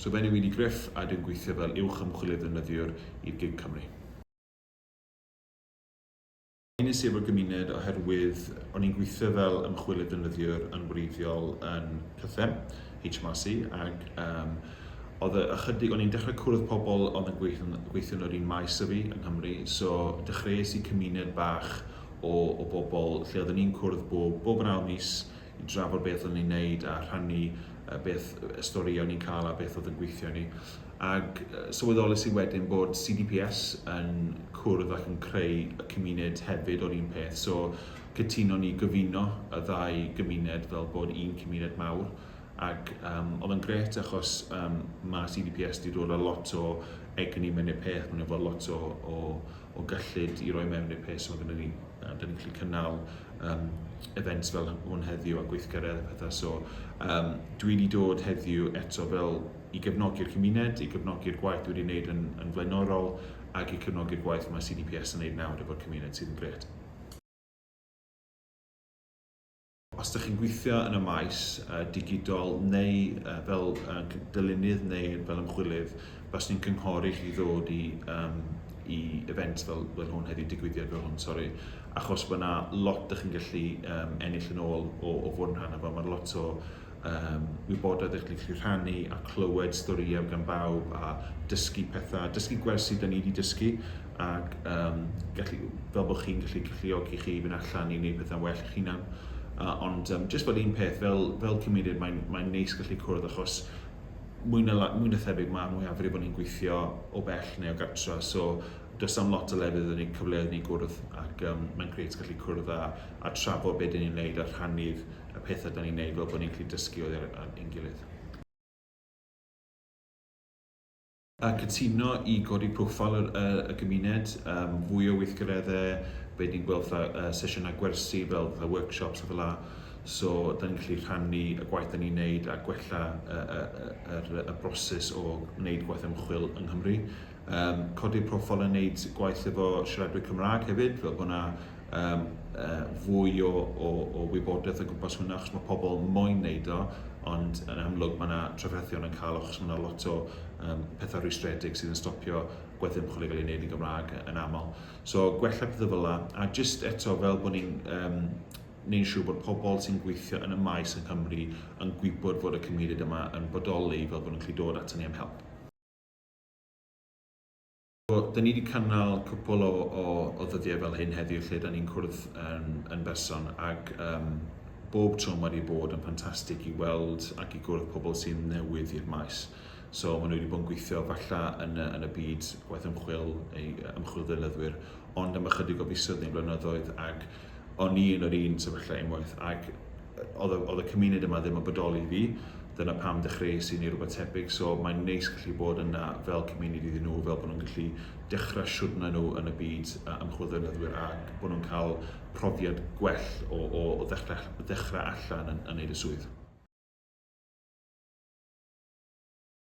So fe'n i wedi Gruff a dwi'n gweithio fel Ymchwil Defnyddwyr i'r Gig Cymru. Nes i efo'r gymuned oherwydd o'n i'n gweithio fel ymchwil defnyddiwr yn wreiddiol yn Cythem, HMRC, ac oedd ychydig, o'n i'n dechrau cwrdd pobl ond yn gweithio yn yr un maes y fi yng Nghymru, so dechreuais i cymuned bach o bobl lle oedden ni'n cwrdd bob yn awr mis i drafod beth o'n i'n neud a rhannu beth y stori o'n i'n cael a beth oedd yn gweithio ni. Ac sylweddolais i wedyn bod CDPS yn cwrdd ac yn creu y cymuned hefyd o'r un peth. So cytuno ni gyfuno y ddau gymuned fel bod un cymuned mawr. Ac oedd yn gret achos mae CDPS wedi dod â lot o egni mewn i'r peth, mae'n efo lot o gyllid i roi mewn i'r peth. So dyn ni'n gallu cynnal events fel hwn heddiw a gweithgaredda pethau. So dwi wedi dod heddiw eto fel i gefnogi'r cymuned, i gefnogi'r gwaith dwi wedi wneud yn flaenorol ac i gefnogi'r gwaith mae CDPS yn wneud nawr efo'r cymuned sydd yn gret. Os ydych chi'n gweithio yn y maes digidol neu fel dylunnydd neu fel ymchwilydd, bys ni'n cynghori chi ddod i event fel hwn heddiw, digwyddiad fel hwn, sori, achos mae yna lot ydych chi'n gallu ennill yn ôl o fod yn rhan efo. Mae'n lot o wybodaeth ydych chi'n gallu rhannu a clywed storïau gan bawb a dysgu pethau, dysgu gwersi da ni wedi dysgu ac fel bod chi'n gallu galluogi chi fynd allan i wneud pethau well eich hunan. Ond jyst fel un peth, fel cymuned, mae'n neis gallu cwrdd achos mwy na thebyg mae mwyafrif o'n i'n gweithio o bell neu o gartra, so does am lot o lefydd yn ei cyfleoedd ni gwrdd ac mae'n grêt gallu cwrdd a trafod beth ni'n neud a rhannu'r y pethau da ni'n neud fel bod ni'n gallu dysgu o'r ein gilydd. Cytuno i godi proffil y gymuned, fwy o weithgareddau, beth ni'n gweld sesiynau gwersi fel workshops a fel la. So, da ni'n gallu rhannu y gwaith da ni'n neud a gwella y broses o wneud gwaith ymchwil yng Nghymru. Codi'r proffil yn wneud gwaith efo siaradwyr Cymraeg hefyd, fel bod yna fwy o wybodaeth o gwmpas hwnna, achos mae pobl moyn wneud o, ond yn amlwg mae yna trafferthion yn cael achos mae yna lot o pethau rwystredig sydd yn stopio gwaith ymchwil i gael ei wneud yn Gymraeg yn aml. So, gwella pethau fel la, a jyst eto fel bod ni'n neu'n siŵr bod pobl sy'n gweithio yn y maes yn Cymru yn gwybod fod y cymuned yma yn bodoli fel bod nhw'n gallu dod ato ni am help. Da ni wedi cynnal cwpl o ddyddiau fel hyn heddiw lle da ni'n cwrdd yn berson ac bob tro mae wedi bod yn ffantastig i weld ac i gwrdd pobl sy'n newydd i'r maes. So maen nhw wedi bod yn gweithio falla yn y byd gwaith ymchwil defnyddwyr, ond am ychydig o fisoedd neu blynyddoedd ac o'n i yn yr un sefyllfa unwaith ac oedd y cymuned yma ddim yn bodoli fi, dyna pam dechreuais i neu rhywbeth tebyg, so mae'n neis gallu bod yna fel cymuned iddyn nhw, fel bod nhw'n gallu dechrau siwrna nhw yn y byd ymchwil defnyddwyr ac bod nhw'n cael profiad gwell o ddechrau allan yn wneud y swydd.